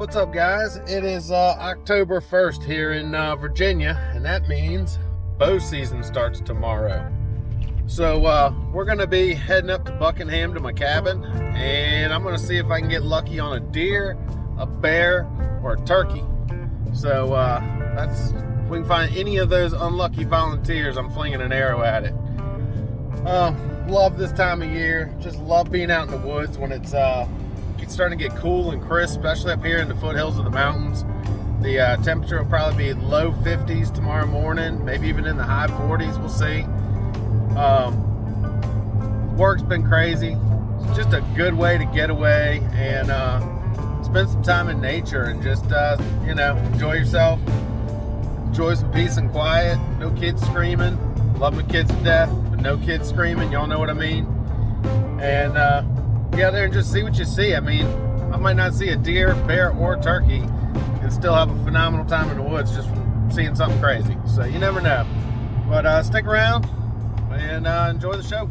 What's up, guys? It is October 1st here in Virginia, and that means bow season starts tomorrow. So we're going to be heading up to Buckingham to my cabin, and I'm going to see if I can get lucky on a deer, a bear, or a turkey. So that's if we can find any of those unlucky volunteers, I'm flinging an arrow at it. Love this time of year. Just love being out in the woods when it's starting to get cool and crisp, especially up here in the foothills of the mountains. The temperature will probably be low 50s tomorrow morning, maybe even in the high 40s. We'll see. Work's been crazy. It's just a good way to get away and spend some time in nature and just enjoy yourself. Enjoy some peace and quiet. No kids screaming. Love my kids to death, but no kids screaming. Y'all know what I mean. And get out there and just see what you see. I mean, I might not see a deer, bear, or turkey and still have a phenomenal time in the woods just from seeing something crazy. So you never know. But stick around and enjoy the show.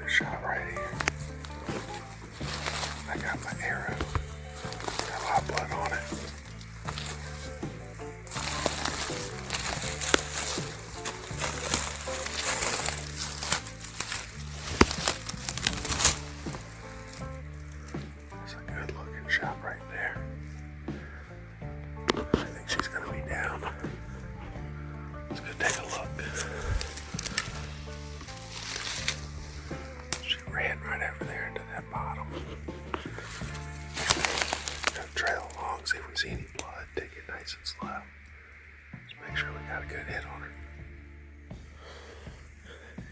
Shot right here. I got my arrow. Got a lot of blood on it. That's a good looking shot right there. I think she's gonna be down. Let's go take a look. Ran right over there into that bottom. Gonna trail along, see if we see any blood. Take it nice and slow. Just make sure we got a good hit on her.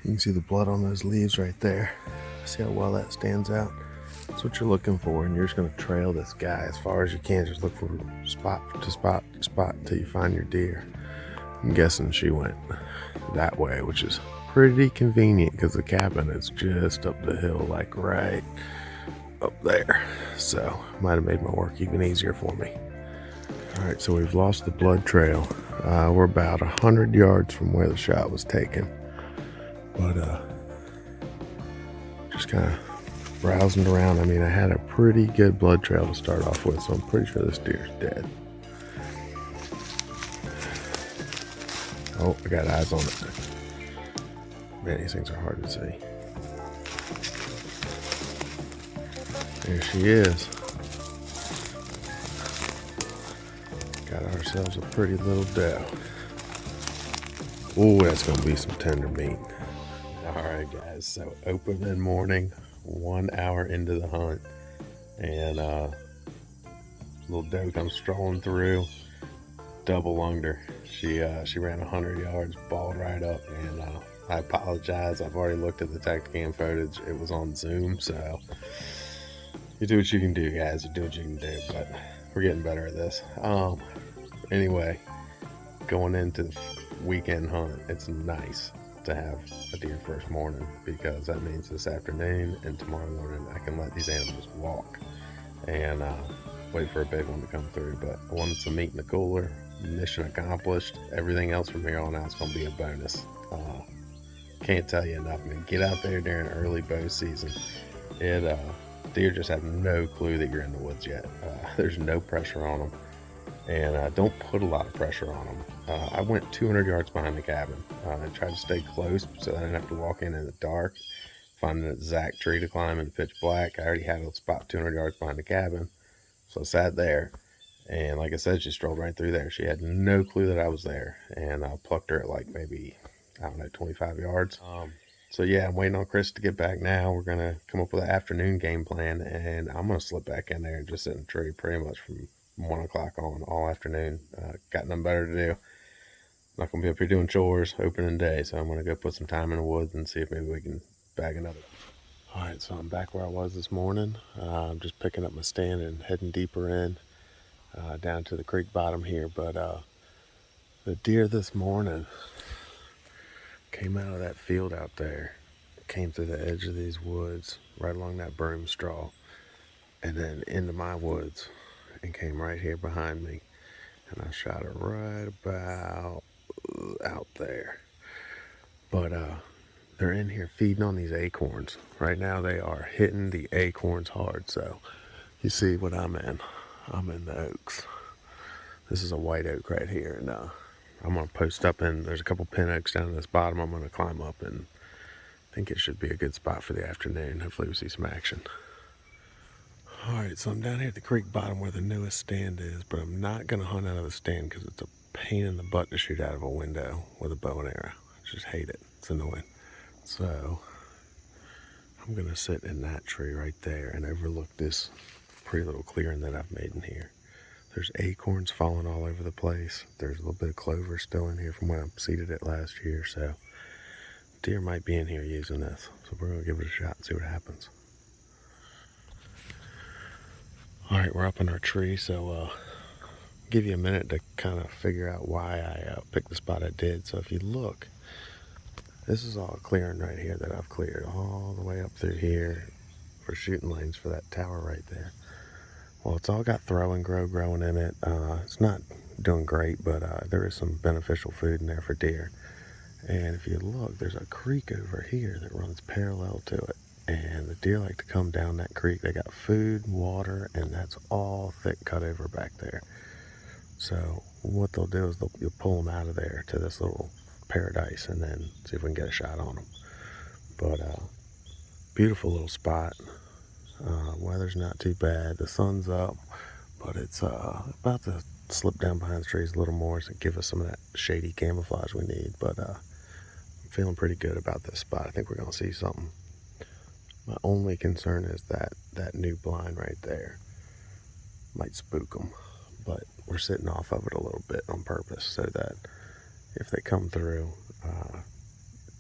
You can see the blood on those leaves right there. See how well that stands out? That's what you're looking for, and you're just gonna trail this guy as far as you can. Just look for spot to spot to spot until you find your deer. I'm guessing she went that way, which is pretty convenient because the cabin is just up the hill, like right up there. So might have made my work even easier for me. All right, so we've lost the blood trail. We're about 100 yards from where the shot was taken, but just kind of browsing around. I mean, I had a pretty good blood trail to start off with, so I'm pretty sure this deer's dead. Oh, I got eyes on it. Man, these things are hard to see. There she is. Got ourselves a pretty little doe. Ooh, that's gonna be some tender meat. Alright guys, so opening morning, 1 hour into the hunt, and little doe comes strolling through, double lunged her. She ran 100 yards, balled right up, and I apologize. I've already looked at the Tacticam footage. It was on Zoom, so you do what you can do, guys. You do what you can do, but we're getting better at this. Anyway, going into the weekend hunt, it's nice to have a deer first morning because that means this afternoon and tomorrow morning I can let these animals walk and wait for a big one to come through. But I wanted some meat in the cooler. Mission accomplished. Everything else from here on out is going to be a bonus. Can't tell you enough. I mean, get out there during early bow season. Deer just have no clue that you're in the woods yet. There's no pressure on them, and don't put a lot of pressure on them. I went 200 yards behind the cabin and tried to stay close so I didn't have to walk in the dark, find an exact tree to climb in pitch black. I already had a spot 200 yards behind the cabin, so I sat there. And like I said, she strolled right through there. She had no clue that I was there, and I plucked her at like maybe, I don't know, 25 yards. So yeah, I'm waiting on Chris to get back now. We're going to come up with an afternoon game plan, and I'm going to slip back in there and just sit in the tree pretty much from 1 o'clock on all afternoon. Got nothing better to do. not gonna be up here doing chores opening day, so I'm gonna go put some time in the woods and see if maybe we can bag another. All right, so I'm back where I was this morning. I'm just picking up my stand and heading deeper in, down to the creek bottom here. But the deer this morning came out of that field out there, came through the edge of these woods, right along that broom straw, and then into my woods, and came right here behind me. And I shot her right about out there. But they're in here feeding on these acorns. Right now they are hitting the acorns hard. So you see what I'm in. I'm in the oaks. This is a white oak right here. And I'm going to post up in, there's a couple pin oaks down in this bottom. I'm going to climb up, and I think it should be a good spot for the afternoon. Hopefully we see some action. All right, so I'm down here at the creek bottom where the newest stand is, but I'm not going to hunt out of the stand because it's a pain in the butt to shoot out of a window with a bow and arrow. I just hate it. It's annoying. So I'm going to sit in that tree right there and overlook this pretty little clearing that I've made in here. There's acorns falling all over the place. There's a little bit of clover still in here from when I seeded it last year, so deer might be in here using this. So we're going to give it a shot and see what happens. All right, we're up in our tree, so give you a minute to kind of figure out why I picked the spot I did. So if you look, this is all clearing right here that I've cleared all the way up through here for shooting lanes for that tower right there. Well, it's all got throw and grow growing in it. It's not doing great, but there is some beneficial food in there for deer. And if you look, there's a creek over here that runs parallel to it. And the deer like to come down that creek. They got food, water, and that's all thick cut over back there. So what they'll do is you'll pull them out of there to this little paradise and then see if we can get a shot on them. But beautiful little spot. Weather's not too bad. The sun's up, but it's about to slip down behind the trees a little more to give us some of that shady camouflage we need. But I'm feeling pretty good about this spot. I think we're going to see something. My only concern is that new blind right there might spook them, but we're sitting off of it a little bit on purpose so that if they come through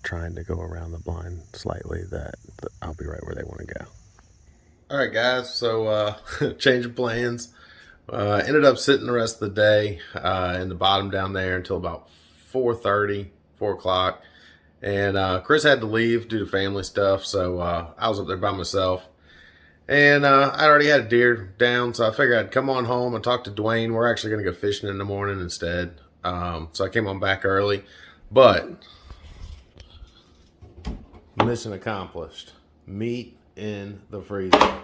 trying to go around the blind slightly, that I'll be right where they want to go. All right, guys, so change of plans. Ended up sitting the rest of the day in the bottom down there until about 4:30, 4 o'clock. And Chris had to leave due to family stuff, so I was up there by myself. And I already had a deer down, so I figured I'd come on home and talk to Dwayne. We're actually going to go fishing in the morning instead. So I came on back early. But mission accomplished. Meat in the freezer.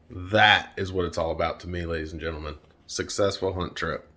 That is what it's all about to me, ladies and gentlemen. Successful hunt trip.